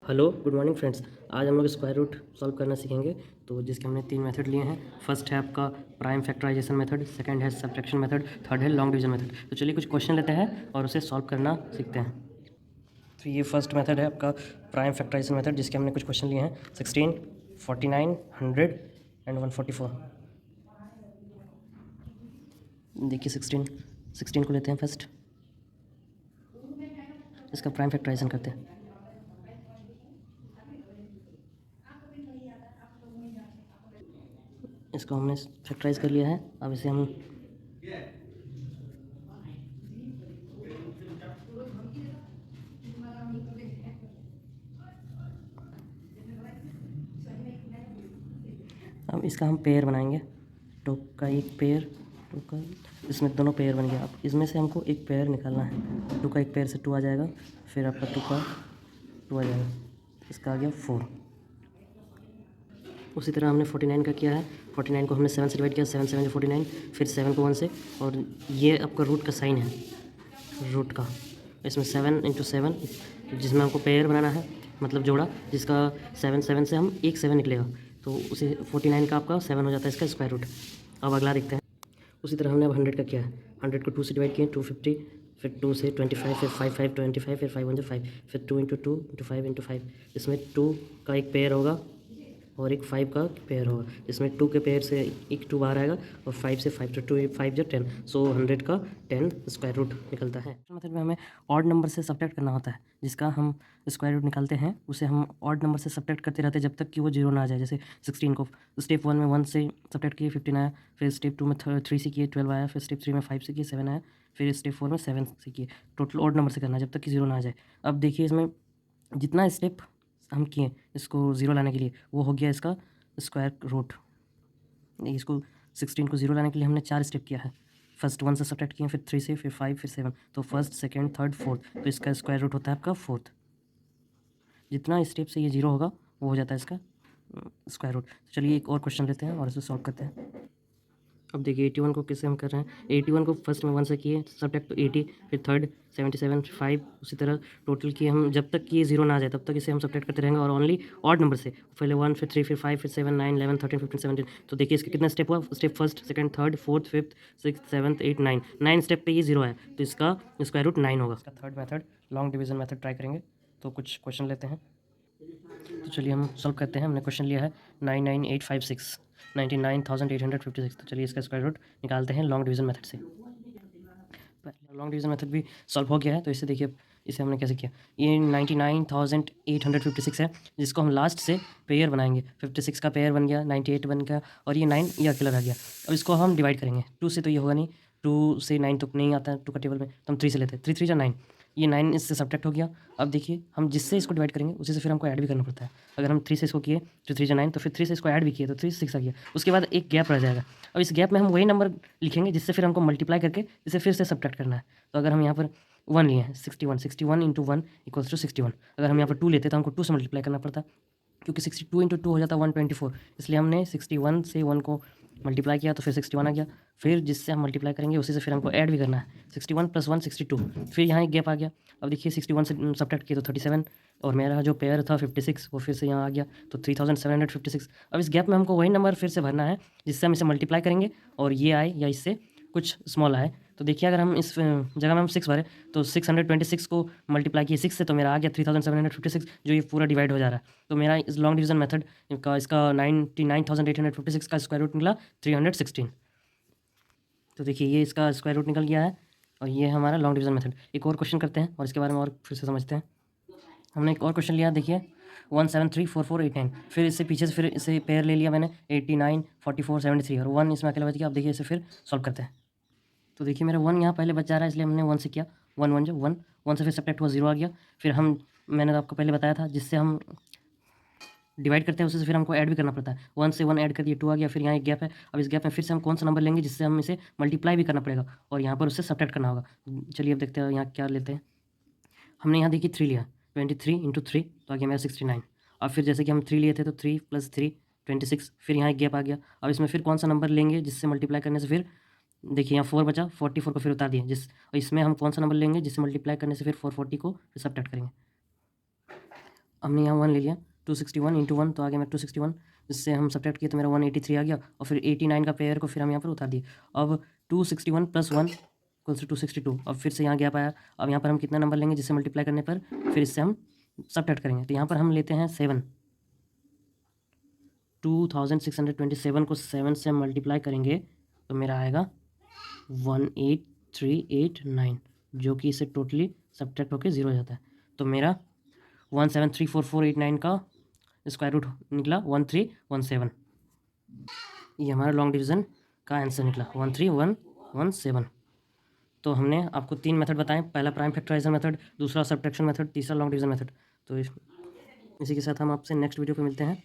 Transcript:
Hello good morning friends. आज हम लोग स्क्वायर रूट सॉल्व करना सीखेंगे। तो जिसके हमने 3 मेथड लिए हैं। फर्स्ट है आपका प्राइम फैक्टराइजेशन मेथड, सेकंड है सब्ट्रैक्शन मेथड, थर्ड है लॉन्ग डिवीजन मेथड। तो चलिए कुछ क्वेश्चन लेते हैं और उसे सॉल्व करना सीखते हैं। तो ये फर्स्ट मेथड है आपका प्राइम फैक्टराइजेशन मेथड, जिसके हमने कुछ क्वेश्चन लिए हैं 16, 49, 100 एंड 144। देखिए 16 को लेते हैं फर्स्ट, इसका प्राइम फैक्टराइजेशन करते हैं। इसको हमने फैक्टराइज कर लिया है। अब इसे हम अब इसका हम पेयर बनाएंगे। टू का एक पेयर, टू का, इसमें दोनों पेयर बन गया। अब इसमें से हमको एक पेयर निकालना है। टू का एक पेयर से 2 आ जाएगा, फिर आपका 2 का 2 आ जाएगा, इसका आ गया 4। उसी तरह हमने 49 का किया है। 49 को हमने 7 से डिवाइड किया, 7 7 जो 49, फिर 7 को 1 से, और ये आपका रूट का साइन है, रूट का। इसमें 7 इंटू 7, जिसमें हमको पेयर बनाना है, मतलब जोड़ा, जिसका 7 7 से हम एक 7 निकलेगा, तो उसे 49 का आपका 7 हो जाता है इसका स्क्वायर रूट। अब अगला देखते हैं। उसी तरह हमने अब 100 का किया है। 100 को 2 से डिवाइड किए, 250, फिर 2 से 25, फिर 5 5 25, फिर 5 1 जो 5, फिर 2 इंटू 2 इंटू 5 इंटू 5। इसमें 2 का एक पेयर होगा और एक 5 का पेयर होगा। इसमें 2 के पेयर से एक 2 बाहर आएगा, और 5 से 5, तो 2 5 जो 10, सो 100 का 10 स्क्वायर रूट निकलता है। मतलब में हमें ऑड नंबर से सब्ट्रैक्ट करना होता है, जिसका हम स्क्वायर रूट निकालते हैं, उसे हम ऑड नंबर से सब्ट्रैक्ट करते रहते हैं जब तक कि वो 0 ना आ जाए। जैसे 16 को स्टेप 1 में 1 से सब्ट्रैक्ट किए 15 आया, फिर स्टेप 2 में 3 से किए 12 आया, फिर स्टेप 3 में 5 से किए 7 आया, फिर स्टेप 4 में 7 से किए। टोटल ऑड नंबर से करना है जब तक कि 0 ना आ जाए। अब देखिए इसमें जितना स्टेप हम किए इसको 0 लाने के लिए, वो हो गया इसका स्क्वायर रूट। इसको 16 को 0 लाने के लिए हमने 4 स्टेप किया है। फर्स्ट 1 से सब्ट्रैक्ट किए, फिर 3 से, फिर 5, फिर 7, तो फर्स्ट सेकंड थर्ड फोर्थ, तो इसका स्क्वायर रूट होता है आपका 4। जितना स्टेप से ये 0 होगा वो हो जाता है इसका स्क्वायर रूट। चलिए एक और क्वेश्चन लेते हैं और इसे सॉल्व करते हैं। अब देखिए 81 को कैसे हम कर रहे हैं। 81 को फर्स्ट में 1 से किए, सब्ट्रैक्ट तो 80, फिर थर्ड 77, 5, उसी तरह टोटल किए हम। जब तक कि ये 0 ना आ जाए तब तक इसे हम सब्ट्रैक्ट करते रहेंगे, और ओनली ऑड नंबर से। पहले 1, फिर 3, फिर 5, फिर 7, 9, 11, 13, 15, 17। तो देखिए इसके कितना स्टेप हुआ। Step first, second, third, fourth, fifth, six, seventh, 8, 9, 9 step पे ये 0 है, तो इसका स्क्वायर रूट 9 होगा। इसका third method long division method try करेंगे। तो कुछ क्वेश्चन लेते हैं। तो चलिए हम सॉल्व करते हैं। हमने क्वेश्चन लिया है 99856, 99,856। तो चलिए इसका स्क्वायर रूट निकालते हैं लॉन्ग डिवीजन मेथड से। लॉन्ग डिवीजन मेथड भी सॉल्व हो गया है, तो इसे देखिए इसे हमने कैसे किया। ये 99,856 है, जिसको हम लास्ट से पेयर बनाएंगे। 56 का पेयर बन गया, 98 बन गया, और ये 9 ये अकेला रह गया। अब इसको हम डिवाइड करेंगे। 2 से तो ये होगा नहीं, 2 से 9 तो नहीं आता है 2 का टेबल में, तो हम 3 से लेते हैं। 3 3 जा 9, ये 9 इससे सब्ट्रैक्ट हो गया। अब देखिए हम जिससे इसको डिवाइड करेंगे उसी से फिर हमको ऐड भी करना पड़ता है। अगर हम 3 से इसको किए तो 3 जा 9, तो फिर 3 से इसको ऐड भी किए तो 3 से 6 आ गया। उसके बाद एक गैप रह जाएगा। अब इस गैप में हम वही नंबर लिखेंगे जिससे फिर हमको मल्टीप्लाई करके इसे फिर से सब्ट्रैक्ट करना है। तो अगर हम यहाँ पर 1 लिए हैं, 61 इंटू 1 इक्वल्स टू 61। अगर हम यहाँ पर 2 लेते तो हमको 2 से मल्टीप्लाई करना पड़ता, क्योंकि 62 इंटू 2 हो जाता 124। इसलिए हमने 61 से 1 को मल्टीप्लाई किया तो फिर 61 आ गया। फिर जिससे हम मल्टीप्लाई करेंगे उसी से फिर हमको ऐड भी करना है। 61 + 1 62, फिर यहाँ एक गैप आ गया। अब देखिए 61 से सब्ट्रैक्ट किए तो 37, और मेरा जो पेयर था 56 वो फिर से यहाँ आ गया, तो 3756। अब इस गैप में हमको वही नंबर फिर से भरना है जिससे हम इसे मल्टीप्लाई करेंगे और ये आए या इससे कुछ स्मॉल आए। तो देखिए अगर हम इस जगह में हम 6 भरें तो 626 को मल्टीप्लाई किए 6 से, तो मेरा आ गया 3756, जो ये पूरा डिवाइड हो जा रहा है। तो मेरा इस लॉन्ग डिवीजन मेथड का इसका 99,856 का स्क्वायर रूट निकला 316। तो देखिए ये इसका स्क्वायर रूट निकल गया है, और ये हमारा लॉन्ग डिवीजन मेथड। एक और क्वेश्चन करते हैं और इसके बारे में और फिर से समझते हैं। हमने एक और क्वेश्चन लिया, देखिए 1734489, फिर इससे पीछे से फिर इसे पेयर ले लिया मैंने 89 44 73, और 1 इसमें अकेला बच गया। अब देखिए इसे फिर सॉल्व करते हैं। तो देखिए मेरा 1 यहाँ पहले बच जा रहा है, इसलिए हमने 1 से किया। 1 1 जो 1, 1 से फिर सब्ट्रैक्ट हुआ 0 आ गया। फिर मैंने तो आपको पहले बताया था जिससे हम डिवाइड करते हैं उसी से फिर हमको ऐड भी करना पड़ता है। 1 से 1 ऐड कर दिए 2 आ गया। फिर यहाँ एक गैप है। अब इस गैप में फिर से हम कौन सा नंबर लेंगे जिससे हम इसे मल्टीप्लाई भी करना पड़ेगा, और यहाँ पर उससे सब्ट्रैक्ट करना होगा। चलिए अब देखते हैं यहाँ क्या लेते हैं। हमने यहाँ देखिए 3 लिया, 23 इंटू 3, तो आ गया मेरा 69। अब फिर जैसे कि हम 3 लिए थे तो 3 + 3 26, फिर यहाँ एक गैप आ गया। अब इसमें फिर कौन सा नंबर लेंगे जिससे मल्टीप्लाई करने से फिर देखिए यहाँ 4 बचा, 44 को फिर उतार दिए। और इसमें हम कौन सा नंबर लेंगे जिससे मल्टीप्लाई करने से फिर 440 को फिर सब्ट्रैक्ट करेंगे। हमने यहाँ 1 ले लिया, 261 इंटू 1 तो आ गया मेरा 261, जिससे हम सब्ट्रैक्ट किए तो मेरा 183 आ गया, और फिर 89 का पेयर को फिर हम यहाँ पर उतार दिए। अब 261 प्लस 1 इक्वल्स टू 262। अब फिर से यहाँ गैप आया। अब यहाँ पर हम कितना नंबर लेंगे जिससे मल्टीप्लाई करने पर फिर इससे हम सब्ट्रैक्ट करेंगे। तो यहाँ पर हम लेते हैं 7, 2627 को 7 से मल्टीप्लाई करेंगे तो मेरा आएगा 18389, जो कि इसे टोटली सब्ट्रैक्ट होकर 0 हो जाता है। तो मेरा 1734489 का स्क्वायर रूट निकला 1317। ये हमारा लॉन्ग डिवीज़न का आंसर निकला 13117। तो हमने आपको 3 मेथड बताएं, पहला प्राइम फैक्टराइजर मेथड, दूसरा सब्ट्रैक्शन मेथड, तीसरा लॉन्ग डिवीज़न मेथड। तो इसी के साथ हम आपसे नेक्स्ट वीडियो पे मिलते हैं।